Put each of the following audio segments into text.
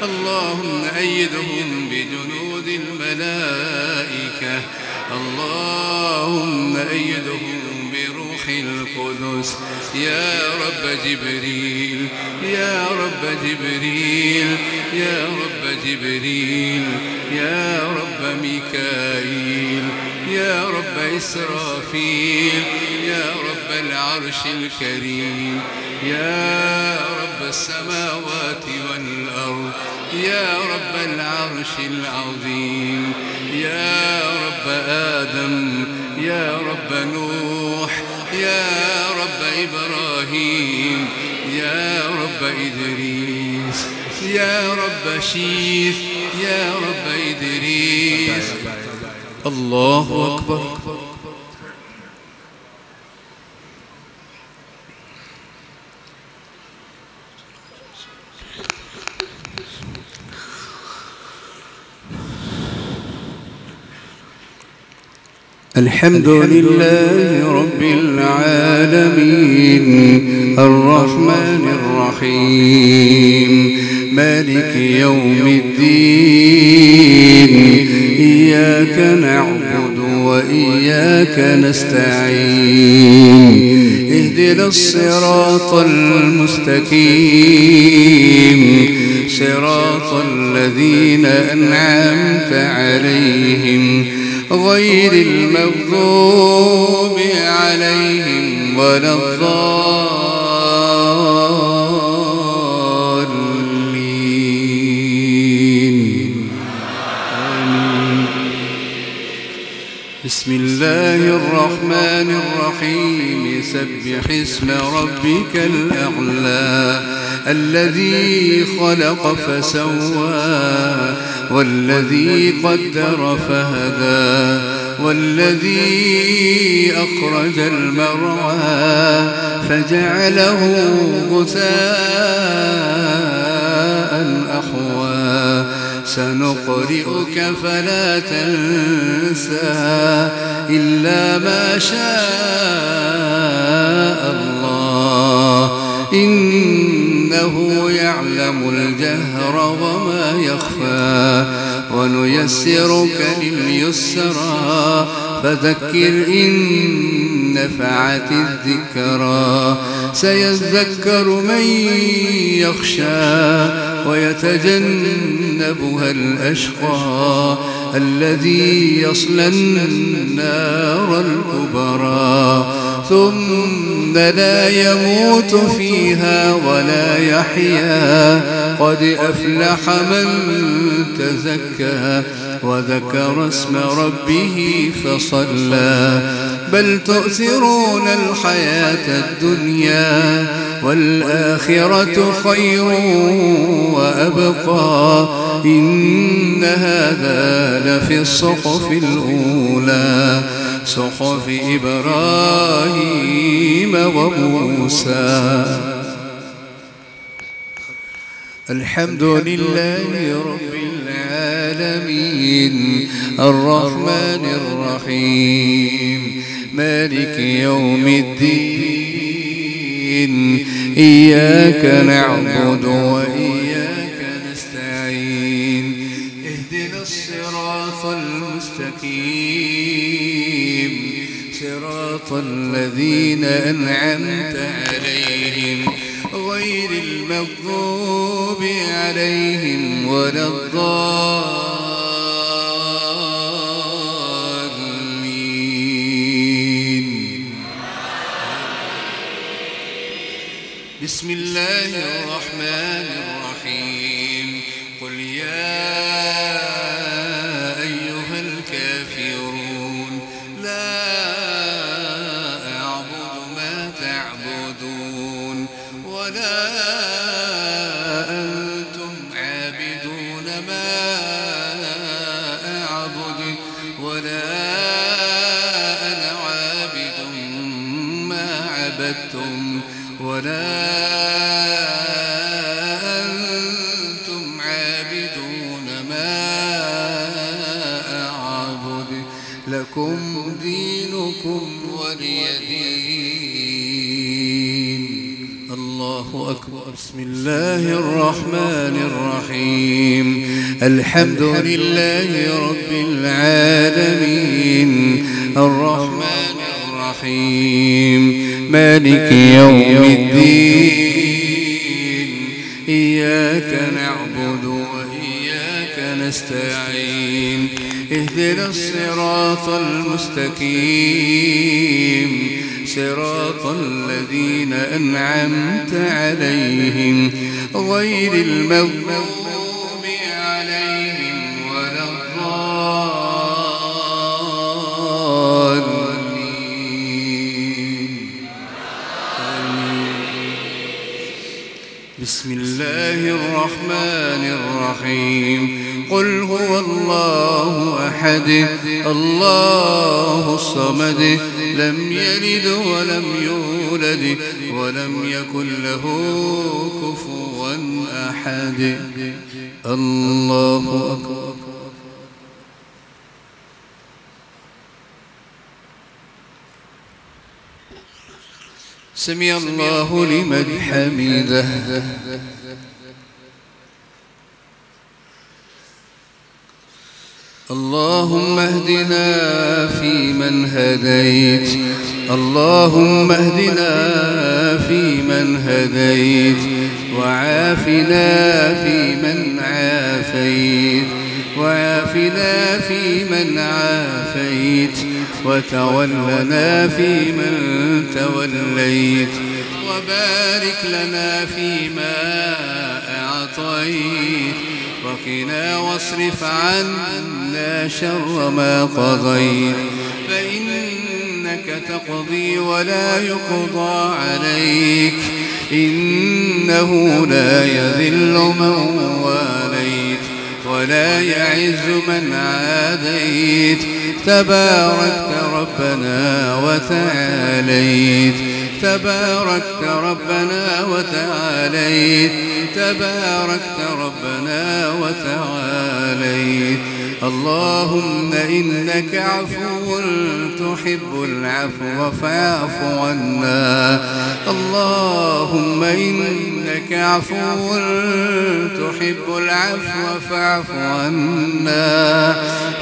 اللهم أيدهم بجنود الملائكة، اللهم أيدهم بروح القدس. يا رب جبريل، يا رب جبريل، يا رب جبريل، يا رب ميكائيل، يا رب إسرافيل، يا رب العرش الكريم، يا رب السماوات والأرض، يا رب العرش العظيم، يا رب آدم، يا رب نوح، يا رب إبراهيم، يا رب إدريس، يا رب شيث، يا رب إدريس. الله أكبر. الحمد لله رب العالمين، الرحمن الرحيم، مالك يوم الدين، إياك نعبد وإياك نستعين، اهدنا الصراط المستقيم، صراط الذين أنعمت عليهم غير المغضوب عليهم ولا الضالين. آمين. بسم الله الرحمن الرحيم. سبح اسم ربك الأعلى، الذي خلق فسوى، والذي قدر فهدى، والذي أخرج المرعى فجعله غثاء أحوى. سنقرئك فلا تنسى إلا ما شاء الله، إنه يعلم الجهر وما يخفى. ونيسرك لليسرى، فذكر إن نفعت الذكرى. سيذكر من يخشى ويتجنبها الأشقى، الذي يصلى النار الكبرى، ثم لا يموت فيها ولا يحيا. قد أفلح من تزكى وذكر اسم ربه فصلى. بل تؤثرون الحياة الدنيا، والآخرة خير وأبقى. إن هذا لفي الصحف الأولى، صحف إبراهيم وموسى. الحمد لله رب العالمين، الرحمن الرحيم، مالك يوم الدين. إياك نعبد وإياك نستعين، اهدنا الصراط المستقيم، صراط الذين أنعمت عليهم غير المغضوب عليهم ولا الضالين. بسم الله الرحمن الرحيم. قل يا أيها الكافرون لا أعبد ما تعبدون، ولا أنتم عابدون ما أعبد، ولا أنا عابد ما عبدتم، ولا أنتم عابدون ما أعبد. لكم دينكم ولي دين. الله أكبر. بسم الله الرحمن الرحيم. الحمد لله رب العالمين الرحمن الرحيم مالك يوم الدين إياك نعبد وإياك نستعين اهدنا الصراط المستقيم صراط الذين أنعمت عليهم غير المغضوب عليهم ولا الضالين بسم الله الرحمن الرحيم قل هو الله أحد الله الصمد لم يلد ولم يولد ولم يكن له كفوا أحد الله أكبر سمع الله لمن حمده اللهم اهدنا فيمن هديت اللهم اهدنا فيمن هديت وعافنا فيمن عافيت وعافنا فيمن عافيت وتولنا فيمن توليت وبارك لنا فيما أعطيت وقنا واصرف عنا شر ما قضيت فإنك تقضي ولا يقضى عليك إنه لا يذل من واليت ولا يعز من عاديت تباركت ربنا وتعاليت تباركت ربنا وتعاليت تباركت ربنا وتعاليت اللهم إنك عفو تحب العفو فاعف عنا اللهم إنك عفو تحب العفو فاعف عنا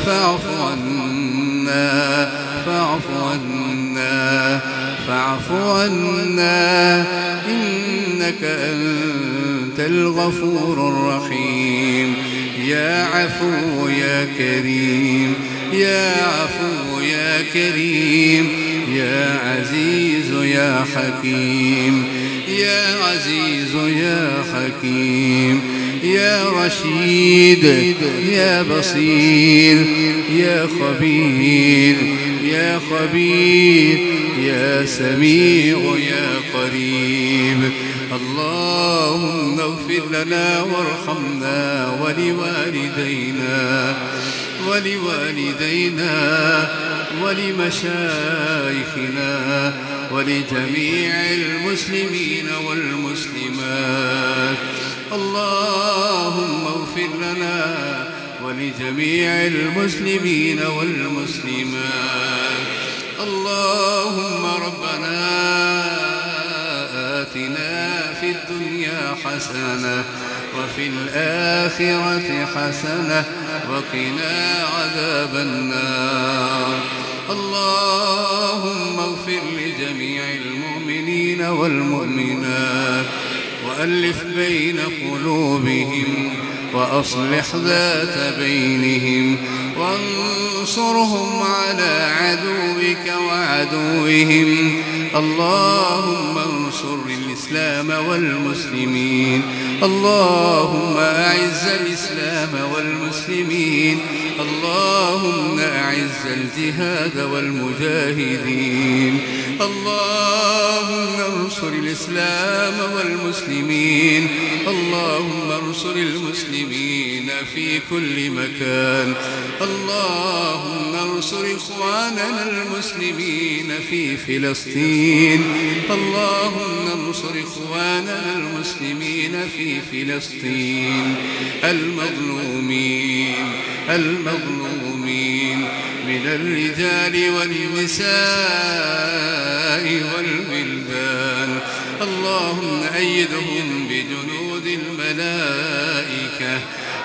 فاعف عنا فاعف عنا فاعف عنا إنك أنت الغفور الرحيم يا عفو يا كريم يا عفو يا كريم يا عزيز يا حكيم يا عزيز يا حكيم يا رشيد يا بصير يا خبير يا خبير يا سميع يا قريب اللهم اغفر لنا وارحمنا ولوالدينا ولمشايخنا ولجميع المسلمين والمسلمات اللهم اغفر لنا ولجميع المسلمين والمسلمات اللهم ربنا آتنا في الدنيا حسنة وفي الآخرة حسنة وقنا عذاب النار اللهم اغفر لجميع المؤمنين والمؤمنات وألف بين قلوبهم وأصلح ذات بينهم وانصرهم على عدوك وعدوهم اللهم انصر الإسلام والمسلمين اللهم أعز الإسلام والمسلمين اللهم أعز الجهاد والمجاهدين اللهم انصر الإسلام والمسلمين اللهم انصر المسلمين في كل مكان اللهم انصر إخواننا المسلمين في فلسطين اللهم انصر إخواننا المسلمين في فلسطين المظلومين من الرجال والنساء والولدان اللهم أيدهم بجنود الملائكة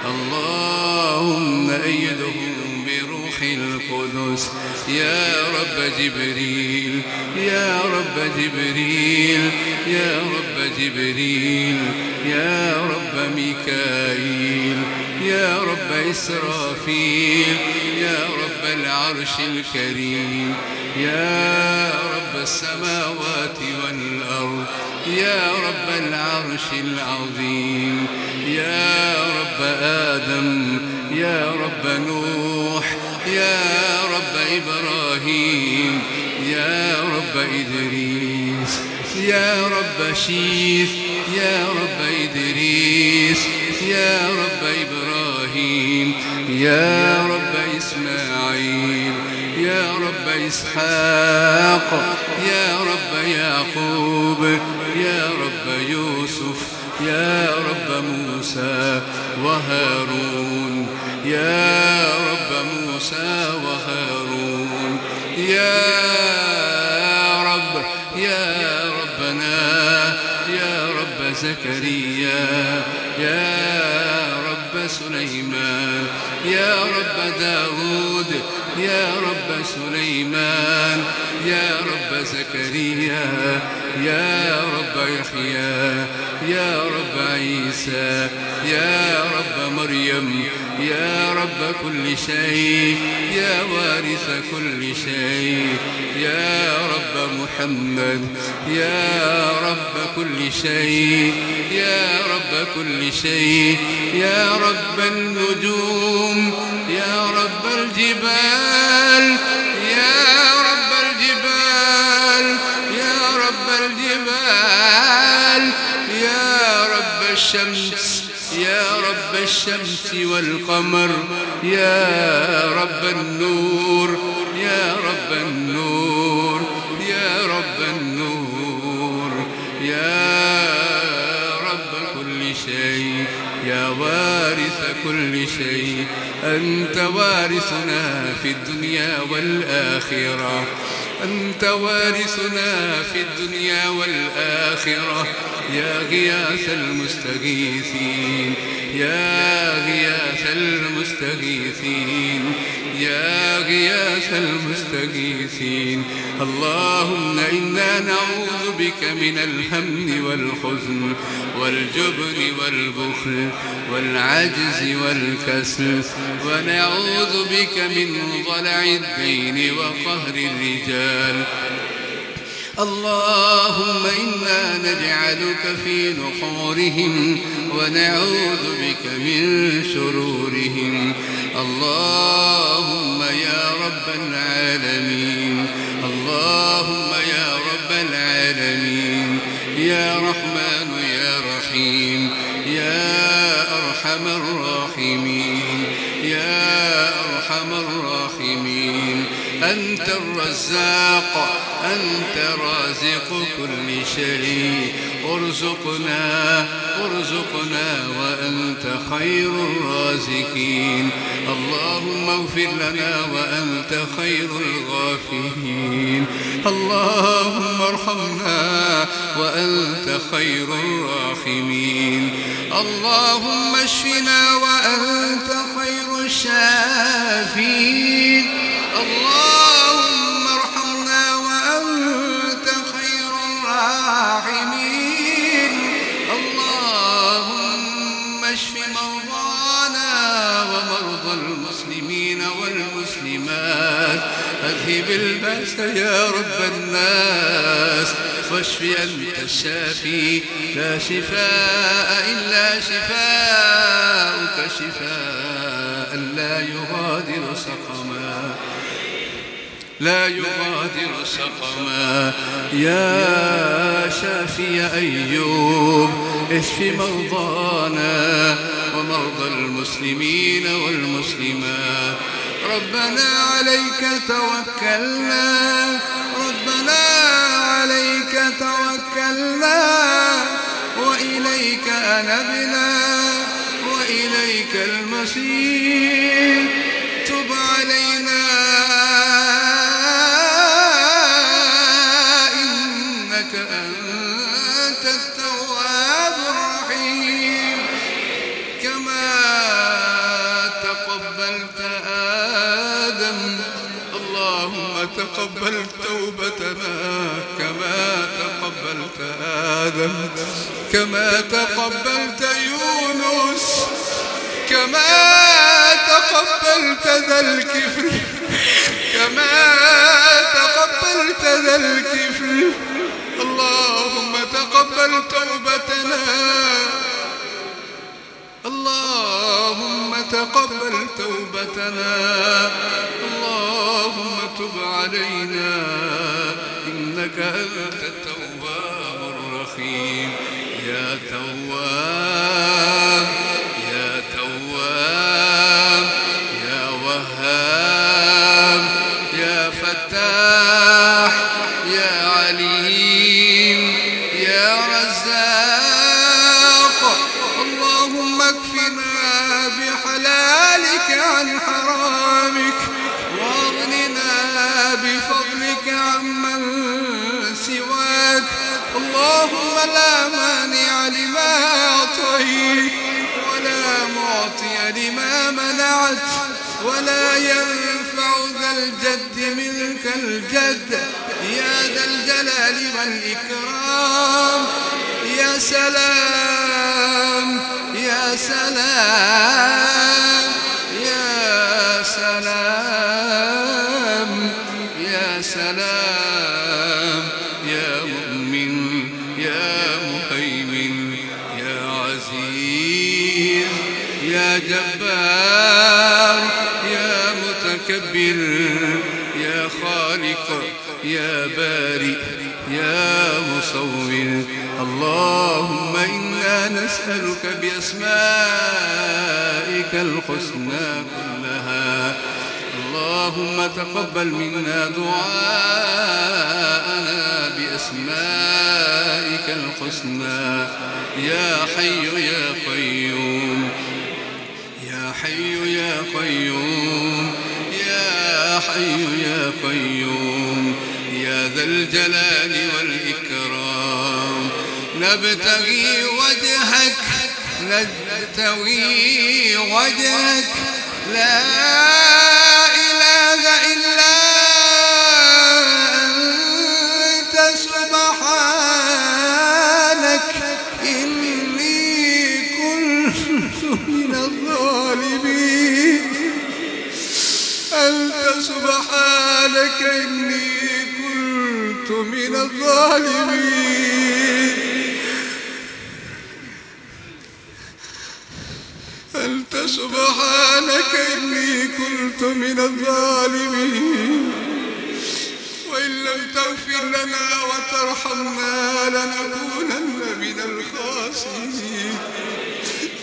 اللهم أيدهم بروح القدس يا رب جبريل يا رب جبريل يا رب جبريل يا رب ميكائيل يا رب إسرافيل يا رب العرش الكريم يا رب السماوات والأرض يا رب العرش العظيم يا رب آدم يا رب نوح يا رب إبراهيم يا رب إدريس يا رب شيث يا رب إدريس يا رب إبراهيم يا رب إسماعيل يا رب إسحاق يا رب يعقوب يا رب يوسف يا رب موسى وهارون يا رب موسى وهارون يا ربنا يا رب زكريا يا رب سليمان يا رب داود يا رب سليمان يا رب زكريا يا رب يحيى يا رب عيسى يا رب مريم يا رب كل شيء يا وارث كل شيء يا رب محمد يا رب كل شيء يا رب كل شيء يا رب النجوم يا رب الجبال يا رب الجبال يا رب الجبال يا رب الشمس يا رب الشمس والقمر يا رب النور يا رب النور يا رب النور يا رب كل شيء يا وارث كل شيء أنت وارثنا في الدنيا والآخرة أنت وارثنا في الدنيا والآخرة يا غياث المستغيثين يا غياث المستغيثين يا غياث المستغيثين اللهم إنا نعوذ بك من الهم والحزن والجبن والبخل والعجز والكسل ونعوذ بك من ضلع الدين وقهر الرجال اللهم إنا نجعلك في نحورهم ونعوذ بك من شرورهم اللهم يا رب العالمين اللهم يا رب العالمين يا رحمن يا رحيم يا أرحم الراحمين يا أرحم الراحمين أنت الرزاق أنت رازق كل شيء ارزقنا وأنت خير الرازقين اللهم اغفر لنا وأنت خير الغافرين اللهم ارحمنا وأنت خير الراحمين اللهم اشفنا وأنت خير الشافين اللهم ارحمنا وأنت خير الراحمين اللهم اشف مرضانا ومرضى المسلمين والمسلمات أذهب البأس يا رب الناس واشف أنت الشافي لا شفاء إلا شفاءك شفاء لا يغادر سقما لا يغادر سقما يا شافي أيوب اشف مرضانا ومرضى المسلمين والمسلمات ربنا عليك توكلنا ربنا عليك توكلنا وإليك أنبنا وإليك المصير تب علينا إنك أنت التواب الرحيم كما اللهم تقبل توبتنا كما تقبلت آدم، كما تقبلت يونس، كما تقبلت ذا الكفر، كما تقبلت ذا الكفر. اللهم تقبل توبتنا، اللهم تقبل توبتنا، اللهم تب علينا إنك أنت التواب الرحيم. يا تواب يا تواب يا وهاب يا فتاح يا عليم يا رزاق. اللهم اكفنا بحلالك عن حرامك، واغننا بفضلك عمن سواك. اللهم لا مانع لما أعطيت ولا معطي لما منعت، ولا ينفع ذا الجد منك الجد. يا ذا الجلال والإكرام. يا سلام يا سلام يا سلام يا سلام يا مؤمن يا مهيمن يا عزيز يا جبار يا متكبر يا خالق يا بارئ يا مصور. اللهم إنا نسألك بأسمائك الحسنى كلها. اللهم تقبل منا دعاءنا بأسمائك الحسنى. يا حي يا قيوم يا حي يا قيوم يا حي يا قيوم يا ذا الجلال والإكرام. نبتغي وجهك نبتغي وجهك لا إله إلا أنت سبحانك إني كنت من الظالمين. أنت سبحانك إني كنت من الظالمين. أنت سبحانك إني كنت من الظالمين. وإن لم تغفر لنا وترحمنا لنكونن من الخاسرين.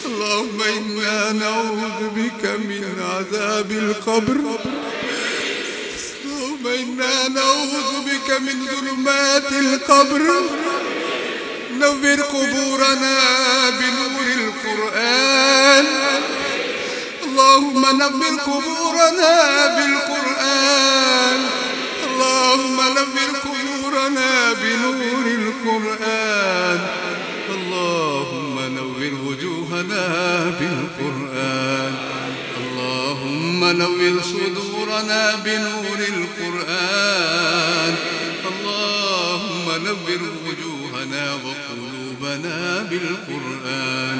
اللهم إنا نعوذ بك من عذاب القبر. اللهم إنا نعوذ بك من ظلمات القبر. نور قبورنا بنور القرآن. اللهم نور قبورنا بالقرآن. اللهم نور قبورنا بنور القرآن. اللهم نور وجوهنا بالقرآن. اللهم نور صدورنا بنور القرآن. اللهم نور وجوهنا وقلوبنا بالقرآن.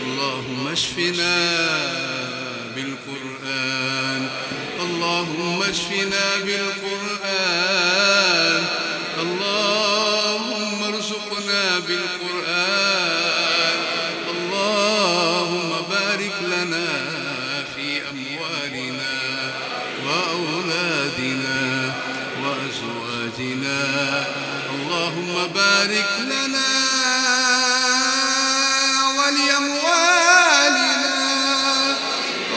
اللهم اشفنا بالقرآن. اللهم اشفنا بالقرآن. اللهم ارزقنا بالقرآن. اللهم بارك لنا في أموالنا وأولادنا وأزواجنا. اللهم بارك لنا ولأموالنا.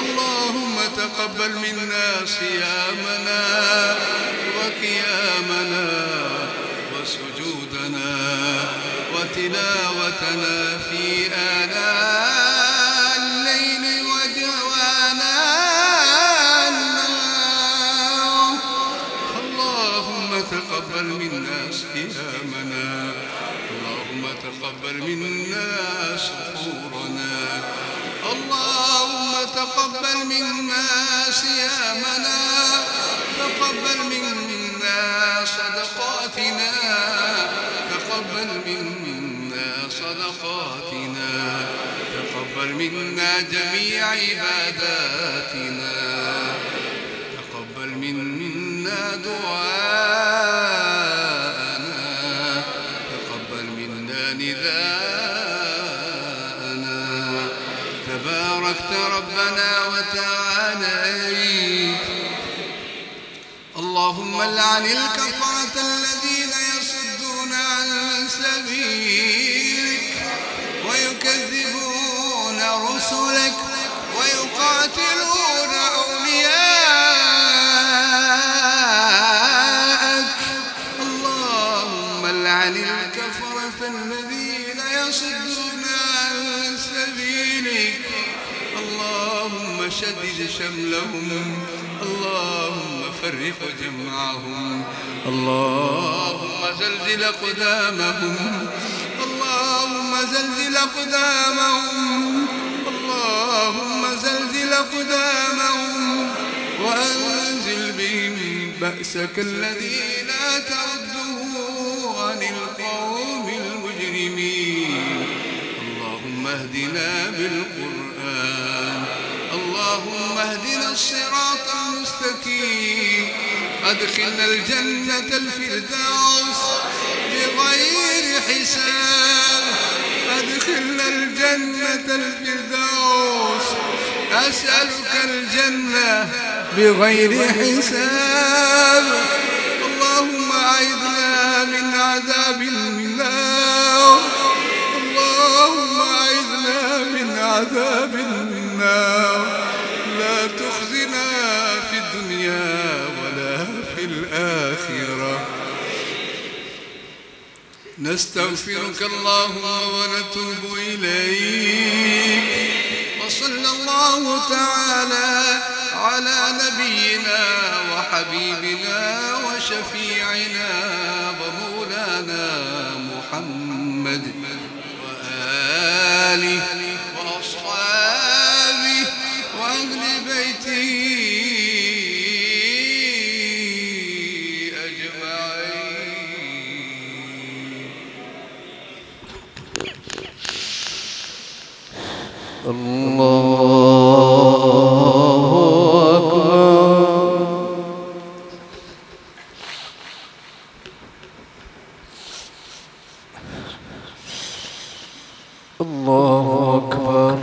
اللهم تقبل منا صيامنا وقيامنا وسجودنا وتلاوتنا في آناء الليل وجواناء النهار. اللهم تقبل منا صيامنا. اللهم تقبل منا سحورنا. اللهم تقبل منا صيامنا. تقبل منا صدقاتنا، تقبل منا صدقاتنا، تقبل منا جميع عباداتنا، تقبل منا دعاءنا، تقبل منا نداءنا. تباركت ربنا وتعاليت. اللهم لعن الكفرة الذين يصدون عن سبيلك ويكذبون رسلك ويقاتلون أولياءك. اللهم لعن الكفرة الذين يصدون عن سبيلك. اللهم شدد شملهم، اللهم فرق جمعهم، اللهم زلزل أقدامهم، اللهم زلزل أقدامهم، اللهم زلزل أقدامهم، وأنزل بهم بأسك الذي لا ترده عن القوم المجرمين. اللهم اهدنا بالقرآن، اللهم اهدنا الصراط المستقيم. أدخلنا الجنة الفردوس بغير حساب، أدخلنا الجنة الفردوس. أسألك الجنة بغير حساب. اللهم أعذنا من عذاب النار، اللهم أعذنا من عذاب النار. لا تخزنا في الدنيا ولا في الآخرة. نستغفرك اللهم ونتوب إليك. وصلى الله تعالى على نبينا وحبيبنا وشفيعنا ومولانا محمد وآله وأصحابه وأهل بيته أجمعين. الله أكبر. الله أكبر.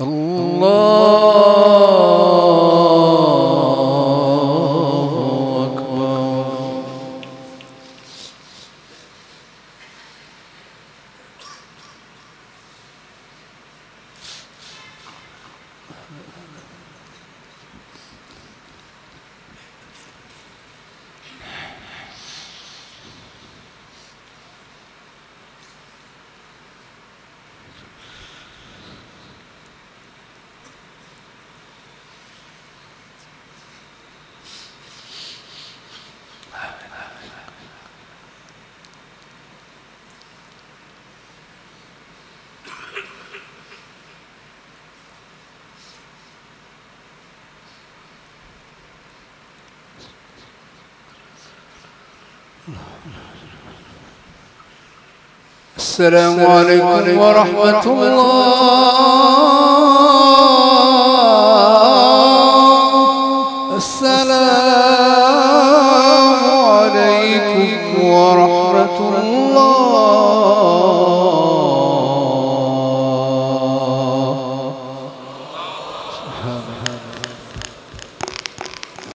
الله السلام عليكم ورحمة الله. السلام عليكم ورحمة الله.